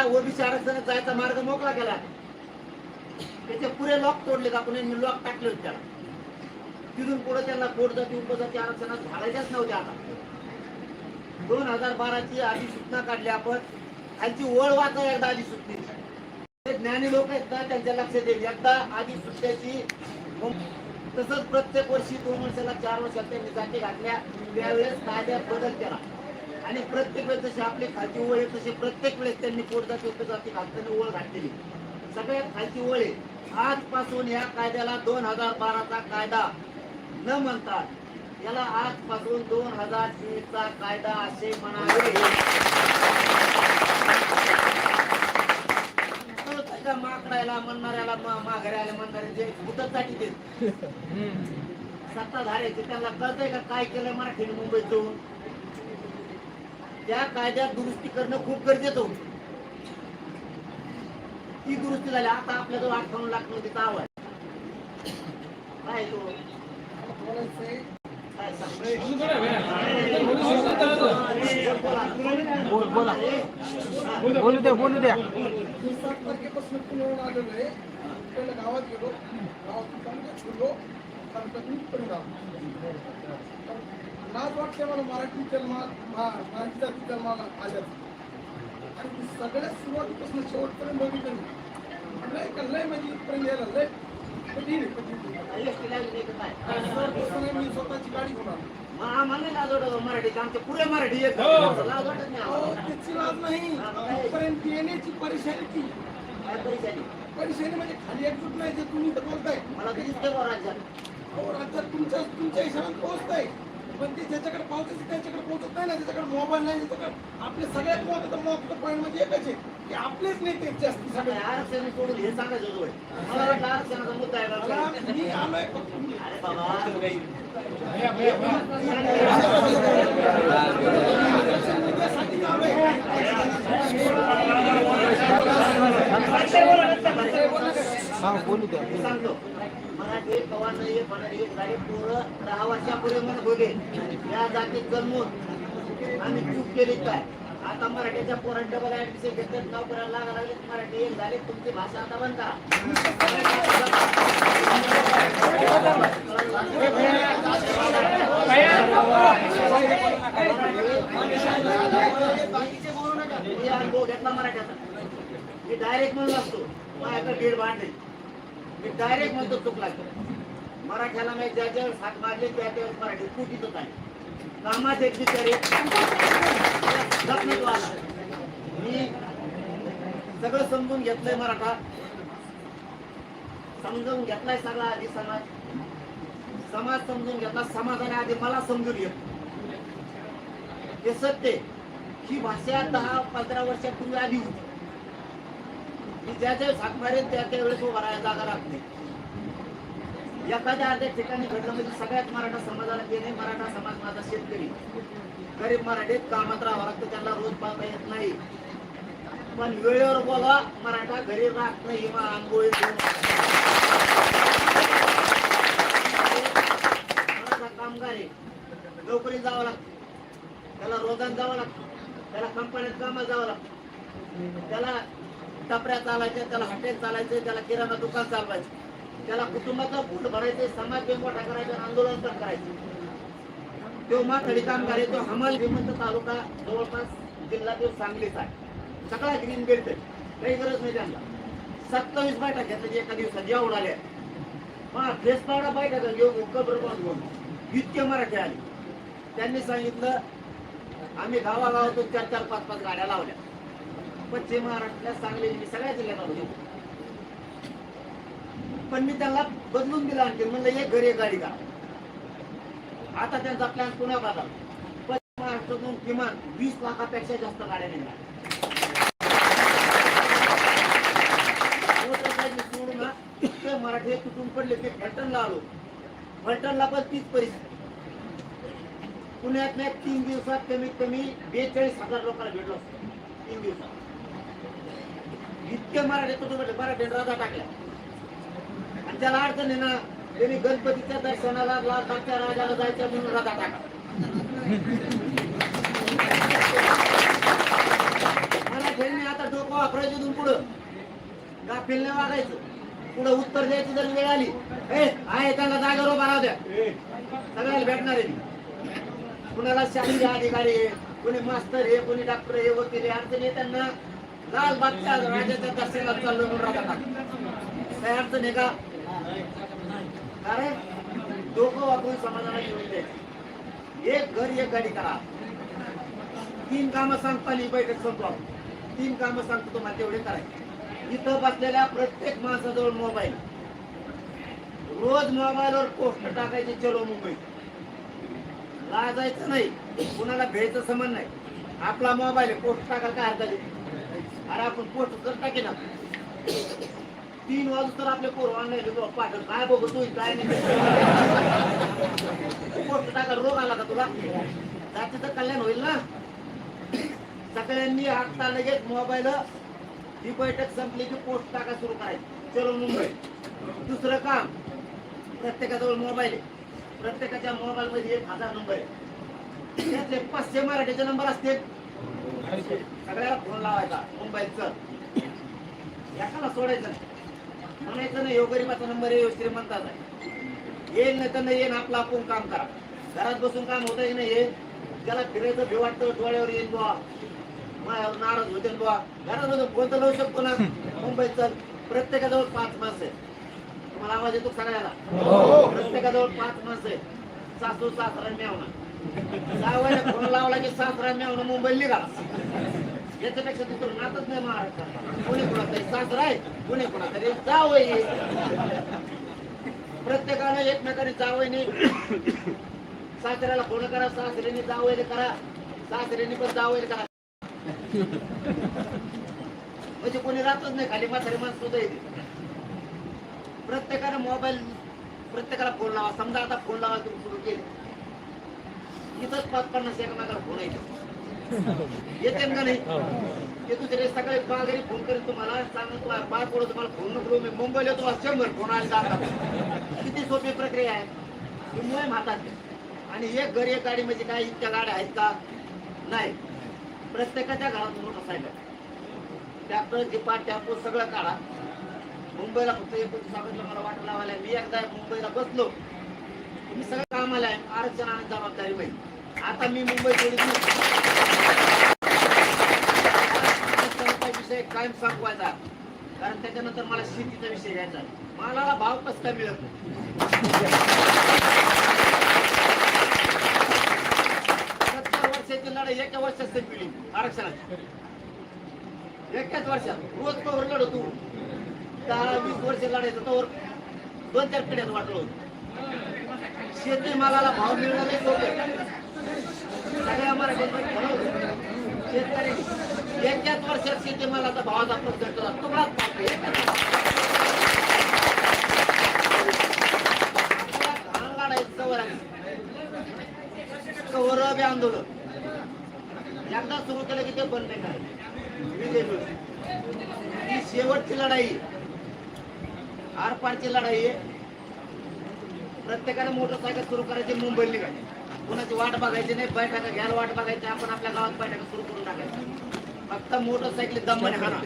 OBC आरक्षणात जायचा मार्ग मोकळा केला. त्याचे पुरे लॉक तोडले, आपण लॉक टाकले होते त्याला. तिथून पुढे त्यांना पोटजाती उपजाती आरक्षणात घालायच्याच नव्हते. आता 2012 ची अधिसूचना काढली आपण. त्यांची ओळ वाचा एकदा अधिसूचनेची. ज्ञानी लोक आहेत ना, त्यांच्या लक्षात येईल एकदा अधिसूचनेची. तसंच प्रत्येक वर्षी 2 वर्षाला 4 वर्षात त्यांनी जाती घातल्या. त्यावेळेस कायद्यात बदल केला आणि प्रत्येक वेळेस जशी आपली खालची ओळ आहे तशी प्रत्येक वेळेस त्यांनी पोटजाती उपजाती घालताना ओळ घातलेली. सगळ्यात खालची ओळ आहे. आजपासून या कायद्याला 2012 चा कायदा न म्हणतात, याला आजपासून 2023 चा कायदा असे म्हणावे. माकडायला म्हणणाऱ्याला माघाऱ्याला म्हणणारे जे मुदतसाठी देत सत्ताधाऱ्याचे त्यांना कळतंय का काय केलं मराठीने मुंबईत जाऊन. त्या कायद्यात दुरुस्ती करणं खूप गरजेचं होतं. ती दुरुस्ती झाली. आता आपल्याजवळ 58 लाख मध्ये ताव आहे. काय तो बोलू द्या. तारखेपासून पुण्यावरून आलेलो आहे. पहिल्या गावात गेलो, गावातून फिरलो, लाज वाटते मला मराठी मराठीचा जन्माला आल्या. आणि सगळ्यात सुरुवातीपासून शेवटपर्यंत बघितलं लय म्हणजे इथपर्यंत यायला लय कठीण मी स्वतःची गाडी घेऊन मराठी आमच्या पुरे मराठी त्याची लाज नाही. इथपर्यंत येण्याची परेशानी परेशानी म्हणजे खाली एकजूट नाही. जे तुम्ही तर बोलताय मला राज्यात तुमच्या हिशोबाने पोहोचताय, पण ते ज्याच्याकडे पोहोचायचं त्याच्याकडे पोहोचत नाही ना. ज्याच्याकडे मोबाईल नाही त्याच्याकडे आपले सगळ्यात महत्वाचं पॉईंट म्हणजे एकच आहे की आपलेच नेते जास्त सगळे आरक्षण सोडून हे सांगायचं होतं. मला वाटलं आरक्षणाचा मुद्दा आहे. मी आलोय अरे बाबा बोलू द्या. सांगतो मराठी कवा नाही मराठी गाडी पूर्ण 10 वर्षापूर्वी म्हणत होते या जातीत जन्मून आम्ही चूक केली काय. आता मराठीच्या पोरांनी डबल ऍडमिशन घेतलं, नाव करायला लागले. मराठी एक झाली, तुमची भाषा आता बंद करा. अनुभव घेतला मराठ्याचा. मी डायरेक्ट म्हणून असतो माझ्याकडे दीड भांडे. मी डायरेक्ट म्हणतो चूक लागतो. मराठ्याला मी ज्या ज्या हात मारले त्या त्यावेळेस मराठी कुठीच आहे. कामात एक बिचारे मी सगळं समजून घेतलंय. मराठा समजून घेतलाय सगळा. आधी समाज समजून घेतला. समाजाने आधी मला समजून घेतलं. हे सत्य. ही भाषा 10-15 वर्षापूर्वी आली होती. ज्या ज्या हात मारेल त्या त्यावेळेस उभा राहायला जागा राहते. एखाद्या अर्ध्या ठिकाणी घडलं म्हणजे सगळ्यात मराठा समाजाला गेले. मराठा समाज माझा शेतकरी गरीब मराठीत कामात राहावं लागतं. त्यांना रोज पाहता येत नाही. पण वेळेवर बोला मराठा घरी राहत नाही. मराठा कामगार आहे. नोकरी जावं लागतं, त्याला रोजान जावं लागतं, त्याला कंपनीत कामाला जावं लागतं, त्याला टपऱ्या चालायच्या, त्याला हॉटेल चालायचं, त्याला किराणा दुकान चालवायचं, त्याला कुटुंबाचा फूट भरायचे, समाज मोठा करायचा, आंदोलन पण करायचं. तो माथडी कामगार आहे. तो हमाल श्रीमंत तालुका जवळपास जिल्हा तो सांगलीचा आहे. सगळा ग्रीन बेल्ट आहे. काही गरज नाही त्यांना. 27 बायटा घेतल्या एका दिवसात या उडाल्या. फेस पावडा बायटा घेऊन घेऊन इतके मराठी आले. त्यांनी सांगितलं आम्ही गावागावातून 4-4, 5-5 गाड्या लावल्या. पश्चिम महाराष्ट्रात सांगली मी सगळ्या जिल्ह्यात आलो. पण मी त्याला बदलून दिला. आणखी म्हणलं एक घरी एक गाडी का. आता त्यांचा प्लॅन पुन्हा बदला. पश्चिम महाराष्ट्रातून किमान 20 लाखापेक्षा जास्त गाड्या निघाल्या. सोडून मराठी तुटून पडले. ते फलटणला आलो. फलटणला पण तीच परिस्थिती. पुण्यात 3 दिवसात कमीत कमी 42,000 लोकांना भेटलो असतो. 3 दिवसात इतके मराठी तुटून पडले. मराठी राजा टाकल्या. आणि त्याला अडचण आहे ना. त्यांनी गणपतीच्या दर्शनाला लालबागच्या राजाला जायचं म्हणून राजा टाका. मराठ्यांनी आता जरा डोकं वापरायचं इथून पुढं गाफील नाही वागायचं. पुढं उत्तर द्यायची जर वेळ आली आहे त्याला जागेवर उभा राहू द्या, सगळ्याला भेटणार आहे. कुणाला शासकीय अधिकारी आहे, कोणी मास्तर आहे, कोणी डॉक्टर आहे, वकील आहे, अडचण आहे त्यांना लाल बागच्या राजाच्या दर्शनाला चाललो म्हणून राहतात. काय अडचण आहे का? अरे डोकं वापरून समाजाला घेऊन द्यायचं. एक घर एक गाडी करा. 3 कामं सांगताना ही बैठक संपवा. 3 कामं सांगतो तुम्हाला तेवढे करायचे. इथं बसलेल्या प्रत्येक माणसाजवळ मोबाईल, रोज मोबाईलवर पोस्ट टाकायचे चलो मुंबई. लाजायचं नाही, कुणाला भेटचं समज नाही. आपला मोबाईल आहे, पोस्ट टाकायला काय हरकत आहे? अरे आपण पोस्ट कर टाके ना. 3 वाजता तर आपले पोर ऑनलाईन पाठव काय बघू तू काय नाही. पोस्ट टाकायला रोग आला का तुला? जातीचं कल्याण होईल ना. सगळ्यांनी आता लगेच मोबाईल ही बैठक संपली की पोस्ट टाका सुरू करायची चलो मुंबई. दुसरं काम, प्रत्येकाजवळ मोबाईल आहे, प्रत्येकाच्या मोबाईल मध्ये 1000 नंबर आहे. त्यातले 500 मराठीचे नंबर असतील. सगळ्याला फोन लावायचा मुंबईचा. एकाला सोडायचं नाही, म्हणायचं नाही ह्यो गरीबाचा नंबर आहे, ह्यो श्रीमंताचा आहे. येईल नाही तर नाही येईल, आपलं आपण काम करा. घरात बसून काम होत नाही. हे त्याला फिरायचं भी वाटतं, डोळ्यावर येईल बुवा, माझ्यावर नाराज होते बुवा. घरात बसून फोन तर लावू शकतो ना. मुंबईचा प्रत्येकाजवळ 5 माणसं आहे. तुम्हाला आवाज येतो सगळ्याला? प्रत्येकाजवळ 5 माणसं आहे. सासू सासरा मेवणा. जावयाला फोन लावला की सासरा मेवणा मुंबईला निघाला. याच्यापेक्षा दुसरं नातच नाही महाराष्ट्रात. कोणी कोणा तरी सासरा आहे, कोणी कोणा तरी जावई. प्रत्येकाने एकमेकाने जावईने सासऱ्याला फोन करा, सासऱ्याने जावईले करा, सासऱ्याने पण जावईले करा. म्हणजे कोणी राहतच नाही, खाली म्हातारी माणसं सुद्धा येते. प्रत्येकाने मोबाईल, प्रत्येकाला फोन लावा. समजा आता फोन लावा तुम्ही सुरू केले, इथंच 5-50 एकमेकाला फोन येते का नाही? ते दुसरे सकाळी पागरी फोन करेल तुम्हाला, सांगून तुम्हाला पाच पडू, तुम्हाला फोन नको. मी मुंबईला तुम्हाला 100 फोन आले जातात. किती सोपी प्रक्रिया आहे. मुंबई हातात आणि एक घर एक गाडी म्हणजे काय इतक्या गाड्या आहेत का? नाही. प्रत्येकाच्या घरात मोटरसायकल, ट्रॅक्टर, जिपा, टॅम्पो सगळं काढा. मुंबईला फक्त एक सांगितलं मला वाट लावायला. मी एकदा मुंबईला बसलो, मी सगळं कामाला आहे, आरक्षण आणि जबाबदारी माहिती. आता मी मुंबई सोडून विषय कायम संपवायचा, कारण त्याच्यानंतर मला शेतीचा विषय घ्यायचा. मालाला भाव कसं काय मिळत नाही. 70 वर्षाची लढाई एका वर्षात संपली आरक्षणाची. एकाच वर्षात रोज कवर लढतो. 10-20 वर्ष लढायचं तोवर 2-4 पिढ्यात वाटलो. शेती मालाला भाव मिळणार नाही सोपे. सगळ्या मराठ्यांमध्ये शेतकरी एकाच वर्षात शेती मालाचा भावाचा प्रश्न तुकडाच पाहतो. कवर बी आंदोलन एकदा सुरू केलं की ते बंद नाही करायचं. ही शेवटची लढाई, आरपारची लढाई आहे. प्रत्येकाने मोटरसायकल सुरू करायची, मुंबईला निघायची. कोणाची वाट बघायची नाही, बैठका घ्यायला वाट बघायची. आपण आपल्या गावात बैठका सुरू करून टाकायचं. फक्त मोटरसायकल दमाने हाणा.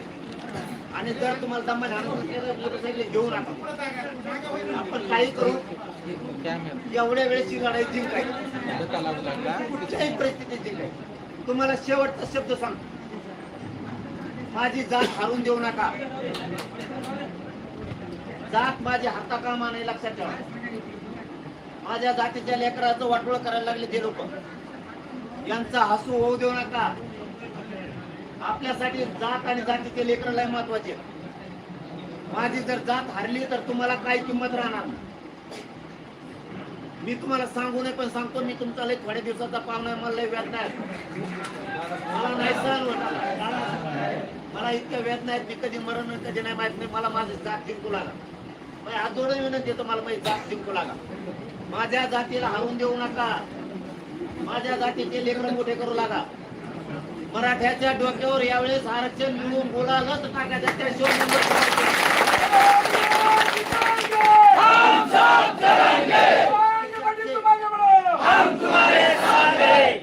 आणि जर तुम्हाला दमाने हाणून मोटरसायकल घेऊन टाका. आपण काही करू, एवढ्या वेळेची लढाई जिंकायची, कुठच्याही परिस्थितीत जिंकायची. तुम्हाला शेवटचा शब्द सांगतो, माझी जात हारून देऊ नका. जात माझी हाता कामा नाही, लक्षात ठेवा. माझ्या जातीच्या लेकराचं वाटोळ करायला लागले ते लोक, यांचा हसू होऊ देऊ नका. आपल्यासाठी जात आणि जातीचे लेकर लय महत्वाचे. माझी जर जात हरली तर तुम्हाला काय किंमत राहणार. मी तुम्हाला सांगू नये पण सांगतो, मी तुमचा लय थोड्या दिवसाचा पाहुणा, मला लय वेदना आहे. मला नाही सहन होत. मला इतक्या वेदना आहेत, मी कधी मरण कधी नाही माहित नाही. मला माझी जात जिंकू लागा. हात जोडून विनंती येतो, मला माझी जात जिंकू लागा. माझ्या जातीला हरवून देऊ नका. माझ्या जातीचे लेकरं मोठे करू लागा. मराठ्याच्या डोक्यावर यावेळेस आरक्षण मिळवून बोलायलाच टाकायचं. त्याशिवाय हम तुम्हारे साथ हैं.